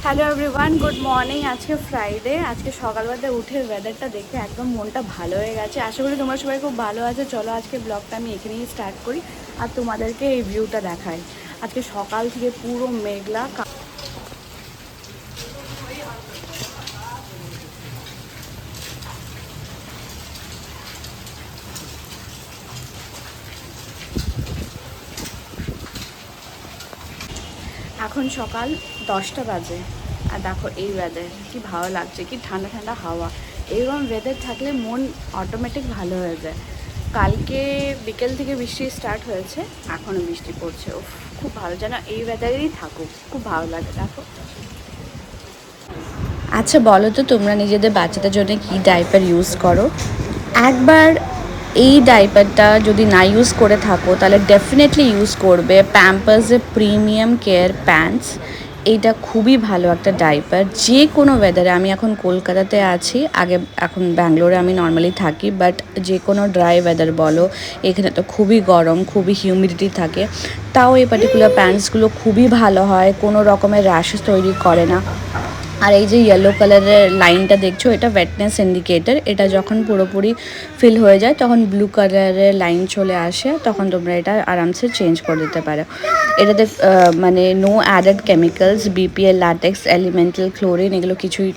Hello everyone, good morning. আজকে Friday. আজকে সকালবেলা উঠে ওয়েদারটা দেখে একদম মনটা ভালো হয়ে গেছে। আশা করি তোমরা সবাই খুব ভালো আছে। চলো আজকে ব্লগটা আমি এখানেই স্টার্ট করি আর তোমাদেরকে এই ভিউটা দেখাই। আজকে সকাল থেকে পুরো মেঘলা। এখন সকাল 10টা বাজে আর দেখো এই ওয়েদার কি ভালো লাগছে, কি ঠান্ডা ঠান্ডা হাওয়া। এরকম ওয়েদার থাকলে মন অটোমেটিক ভালো হয়ে যায়। কালকে বিকেল থেকে বৃষ্টি স্টার্ট হয়েছে, এখনও বৃষ্টি পড়ছে। ও খুব ভালো, যেন এই ওয়েদারেই থাকুক, খুব ভালো লাগে। দেখো, আচ্ছা বলো তো, তোমরা নিজেদের বাচ্চাদের জন্য কি ডাইপার ইউজ করো? একবার এই ডাইপারটা যদি না ইউজ করে থাকো তাহলে ডেফিনেটলি ইউজ করবে প্যাম্পার্সের প্রিমিয়াম কেয়ার প্যান্টস। এইটা খুবই ভালো একটা ডাইপার, যে কোনো ওয়েদারে। আমি এখন কলকাতাতে আছি, এখন ব্যাঙ্গালোরে আমি নর্মালি থাকি, বাট যে কোনো ড্রাই ওয়েদার বলো, এখানে তো খুবই গরম, খুবই হিউমিডিটি থাকে, তাও এই পার্টিকুলার প্যান্টসগুলো খুবই ভালো হয়, কোনো রকমের র্যাশেস তৈরি করে না। আর এই যে ইয়েলো কালারের লাইনটা দেখছো, এটা ওয়েটনেস ইন্ডিকেটর। এটা যখন পুরোপুরি ফিল হয়ে যায় তখন ব্লু কালারের লাইন চলে আসে, তখন তোমরা এটা আরামসে চেঞ্জ করে দিতে পারো। এটাতে মানে no added chemicals, BPL, latex, elemental, chlorine, এগুলো কিছুই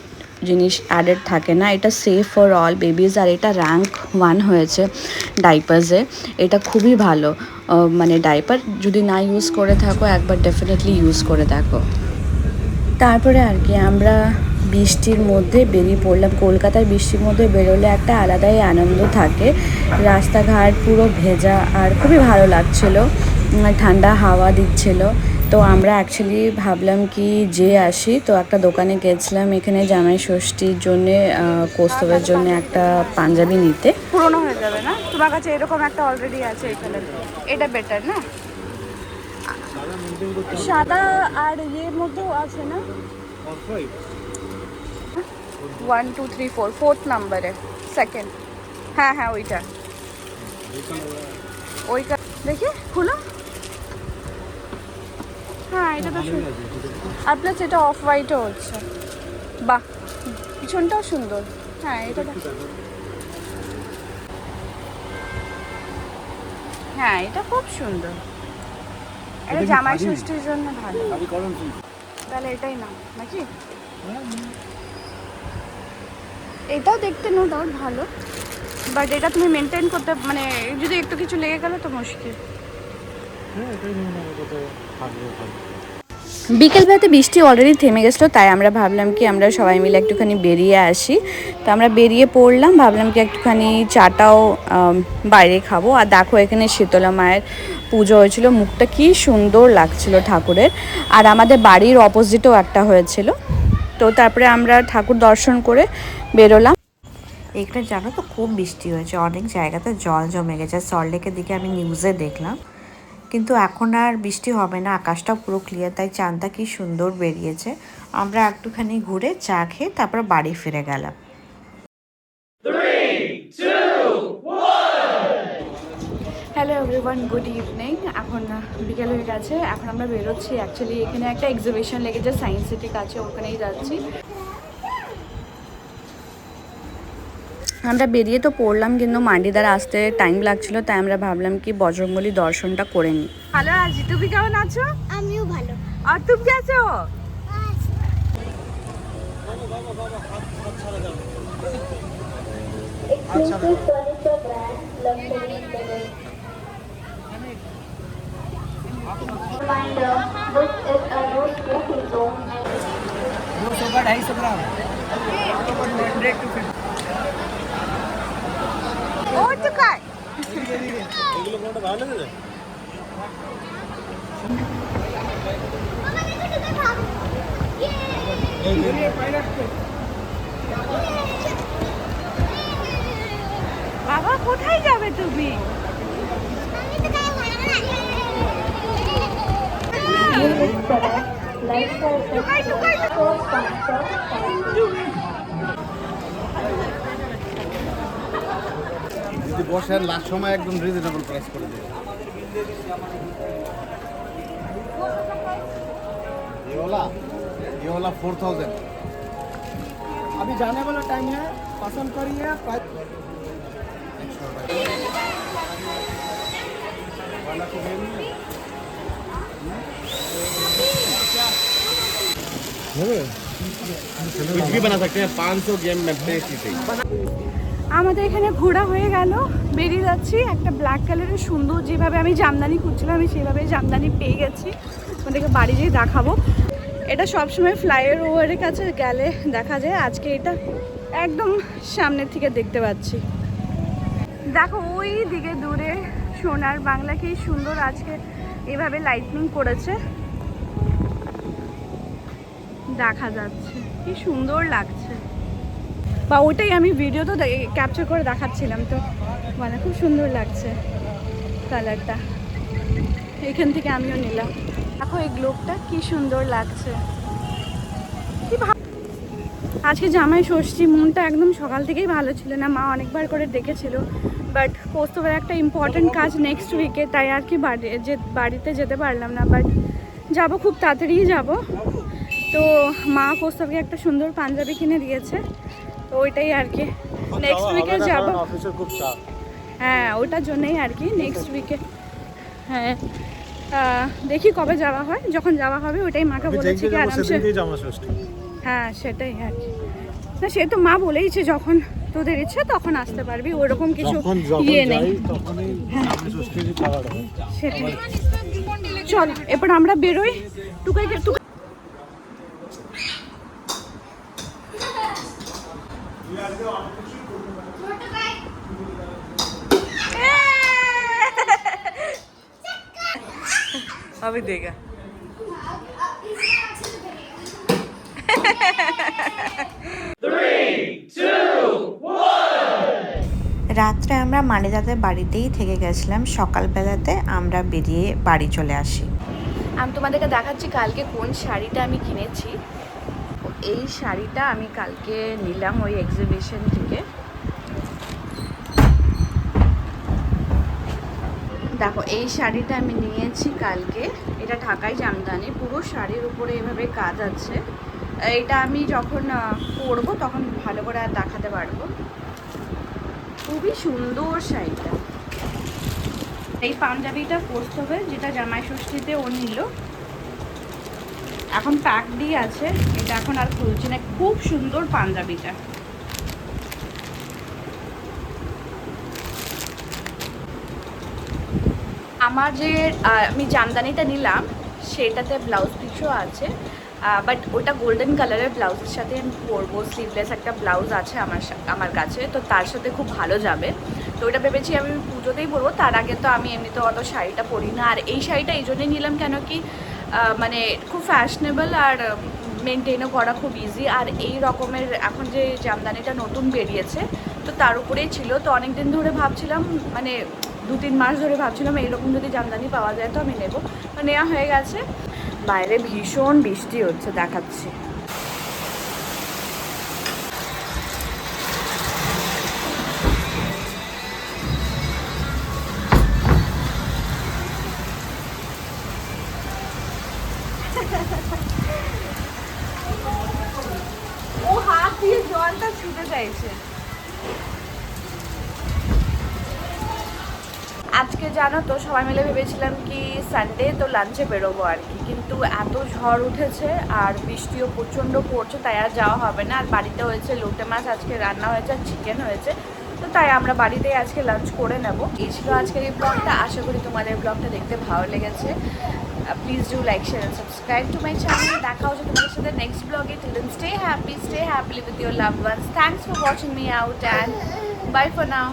জিনিস অ্যাডেড থাকে না। এটা সেফ ফর অল বেবিজ, আর এটা র্যাঙ্ক 1 হয়েছে ডাইপার্সে। এটা খুবই ভালো মানে ডাইপার। যদি না ইউজ করে থাকো, একবার ডেফিনেটলি ইউজ করে দেখো। তারপরে আর কি আমরা বৃষ্টির মধ্যে বেরিয়ে পড়লাম। কলকাতার বৃষ্টির মধ্যে বেরোলে একটা আলাদাই আনন্দ থাকে। রাস্তাঘাট পুরো ভেজা আর খুবই ভালো লাগছিল, ঠান্ডা হাওয়া দিচ্ছিল। তো আমরা অ্যাকচুয়ালি ভাবলাম কি যে আসি, তো একটা দোকানে গেছিলাম এখানে জামাই ষষ্ঠীর জন্যে, কৌস্তবের জন্য একটা পাঞ্জাবি নিতে। পুরনো হয়ে যাবে না? তোমার কাছে এরকম একটা অলরেডি আছে এখানে, এটা বেটার না? সাদা আর ইয়ের মধ্যেও আছে না? 1 2 3 4 ফোর্থ নাম্বারে, সেকেন্ড। হ্যাঁ হ্যাঁ, ওইটা ওইটা দেখি খুলো। হ্যাঁ, এটা তো সুন্দর। আর প্লাস এটা অফ হোয়াইটও হচ্ছে। বাহ, পিছনটাও সুন্দর। হ্যাঁ, এটা হ্যাঁ, এটা খুব সুন্দর। এটা জামাই ষষ্ঠীর জন্য ভালো। তাহলে এটাই নাও নাকি? এটাও দেখতে নো ডাউট ভালো, বাট এটা তুমি মেনটেন করতে, মানে যদি একটু কিছু লেগে গেলে তো মুশকিল। বিকেলবেলাতে বৃষ্টি অলরেডি থেমে গেছিলো, তাই আমরা ভাবলাম কি আমরা সবাই মিলে একটুখানি বেরিয়ে আসি। তো আমরা বেরিয়ে পড়লাম, ভাবলাম কি একটুখানি চাটাও বাইরে খাবো। আর দেখো, এখানে শীতলা মায়ের পুজো হয়েছিল, মুখটা কি সুন্দর লাগছিল ঠাকুরের। আর আমাদের বাড়ির অপোজিটেও একটা হয়েছিল। তো তারপরে আমরা ঠাকুর দর্শন করে বেরোলাম। এখানে জানো তো খুব বৃষ্টি হয়েছে, অনেক জায়গাতে জল জমে গেছে। সল্টলেকের দিকে আমি নিউজে দেখলাম, কিন্তু এখন আর বৃষ্টি হবে না, আকাশটাও পুরো ক্লিয়ার, তাই চাঁদটা কি সুন্দর বেরিয়েছে। আমরা একটুখানি ঘুরে চা খেয়ে তারপর বাড়ি ফিরে গেলাম। Hello everyone, good evening. এখন বিকেল হয়ে গেছে, এখন আমরা বেরোচ্ছি। অ্যাকচুয়ালি এখানে একটা এক্সিবিশন লেগেছে সায়েন্স সিটির কাছে, ওখানেই যাচ্ছি। আমরা বেরিয়ে তো পড়লাম, কিন্তু মান্ডিদার আসতে টাইম লাগছিল, তাই আমরা ভাবলাম কি বজরংবলী দর্শনটা করে নিই। ভালো আছি, তুমি কেমন আছো? আমিও ভালো। আর তুমি কে আছো? ও তো কায় এগুলো কোনটা ভালো লাগে? বাবা কোথায় যাবে তুমি? যদি বসেন লাস্ট সময় একদম রিজনেবল প্রাইস করে দেবে। ये वाला 4000 अभी जाने वाला टाइम है, पसंद करिए। वाला को गेम कुछ भी बना सकते हैं 500 गेम में बेसिक ही। আমাদের এখানে ঘোরা হয়ে গেল, বেরিয়ে যাচ্ছি। একটা ব্ল্যাক কালারের সুন্দর, যেভাবে আমি জামদানি খুঁজছিলাম আমি সেভাবে জামদানি পেয়ে গেছি। ওদেরকে বাড়ি যেয়ে দেখাবো। এটা সবসময় ফ্লাইওভারের কাছে গেলে দেখা যায়, আজকে এটা একদম সামনের থেকে দেখতে পাচ্ছি। দেখো ওই দিকে দূরে সোনার বাংলা কি সুন্দর আজকে এভাবে লাইটনিং করেছে, দেখা যাচ্ছে কি সুন্দর লাগছে। বা ওটাই আমি ভিডিও তো ক্যাপচার করে দেখাচ্ছিলাম, তো মানে খুব সুন্দর লাগছে কালারটা। এখান থেকে আমিও নিলাম। দেখো এই গ্লোবটা কি সুন্দর লাগছে। কি আজকে জামাই ষষ্ঠী, মনটা একদম সকাল থেকেই ভালো ছিল না। মা অনেকবার করে ডেকেছিল, বাট কৌস্তবের একটা ইম্পর্ট্যান্ট কাজ নেক্সট উইকে, তাই আর কি বাড়িতে যেতে পারলাম না। বাট যাব, খুব তাড়াতাড়িই যাব। তো মা কৌস্তবকে একটা সুন্দর পাঞ্জাবি কিনে দিয়েছে, তো ওইটাই আর কি নেক্সট উইকে যাব। হ্যাঁ, ওটার জন্যই আর কি নেক্সট উইকে। হ্যাঁ, দেখি কবে যাওয়া হয়। যখন যাওয়া হবে ওটাই মাকে বলেছি কি আরামসে। হ্যাঁ, সেটাই আর কি। না, সে তো মা বলেইছে যখন তোদের ইচ্ছে তখন আসতে পারবি, ওরকম কিছু ইয়ে নেই। সেটাই। চল এরপর আমরা বেরোই। টুকাইকে अभी देगा। রাত্রে আমরা মানিদাদের বাড়িতেই থেকে গেছিলাম। সকালবেলাতে আমরা বেরিয়ে বাড়ি চলে আসি। আমি তোমাদেরকে দেখাচ্ছি কালকে কোন শাড়িটা আমি কিনেছি। এই শাড়িটা আমি কালকে নিলাম ওই এক্সিবিশন থেকে। দেখো এই শাড়িটা আমি নিয়েছি কালকে। এটা ঢাকাই জামদানি, পুরো শাড়ির উপরে এভাবে কাজ আছে। এটা আমি যখন পরবো তখন ভালো করে আর দেখাতে পারবো। খুবই সুন্দর শাড়িটা। এই পাঞ্জাবিটা পরতে হবে, যেটা জামাই ষষ্ঠীতে ও নিল। এখন প্যাক দিয়ে আছে, এটা এখন আর খুলছি না। খুব সুন্দর পাঞ্জাবিটা। আমার যে আমি জামদানিটা নিলাম সেটাতে ব্লাউজ পিসও আছে, বাট ওটা গোল্ডেন কালারের ব্লাউজের সাথে আমি পরবো। স্লিভলেস একটা ব্লাউজ আছে আমার কাছে, তো তার সাথে খুব ভালো যাবে। তো ওটা ভেবেছি আমি পুজোতেই পরবো। তার আগে তো আমি এমনিতে অত শাড়িটা পরি না। আর এই শাড়িটা এই জন্যই নিলাম কেন কি মানে খুব ফ্যাশনেবল আর মেনটেনও করা খুব ইজি। আর এই রকমের এখন যে জামদানিটা নতুন বেরিয়েছে, তো তার উপরেই ছিল। তো অনেক দিন ধরে ভাবছিলাম, মানে 2-3 মাস ধরে ভাবছিলাম এইরকম যদি জামদানি পাওয়া যায় তো আমি নেব। তো নেওয়া হয়ে গেছে। বাইরে ভীষণ বৃষ্টি হচ্ছে, দেখাচ্ছি। ও হাত দিয়ে জলটা ছুটে চাইছে। আজকে জানো তো সবাই মিলে ভেবেছিলাম কি সানডে তো লাঞ্চে বেরোবো আর কি, কিন্তু এত ঝড় উঠেছে আর বৃষ্টিও প্রচণ্ড পড়ছে, তাই আর যাওয়া হবে না। আর বাড়িতে হয়েছে লোটে মাছ আজকে রান্না হয়েছে, আর চিকেন হয়েছে, তো তাই আমরা বাড়িতেই আজকে লাঞ্চ করে নেব। এই ছিল আজকের এই ব্লগটা। আশা করি তোমাদের ব্লগটা দেখতে ভালো লেগেছে। Please do like share and subscribe to my channel. দেখা হচ্ছে তোমাদের সাথে নেক্সট ব্লগে। Till then stay happy with your loved ones. Thanks for watching me out and bye for now.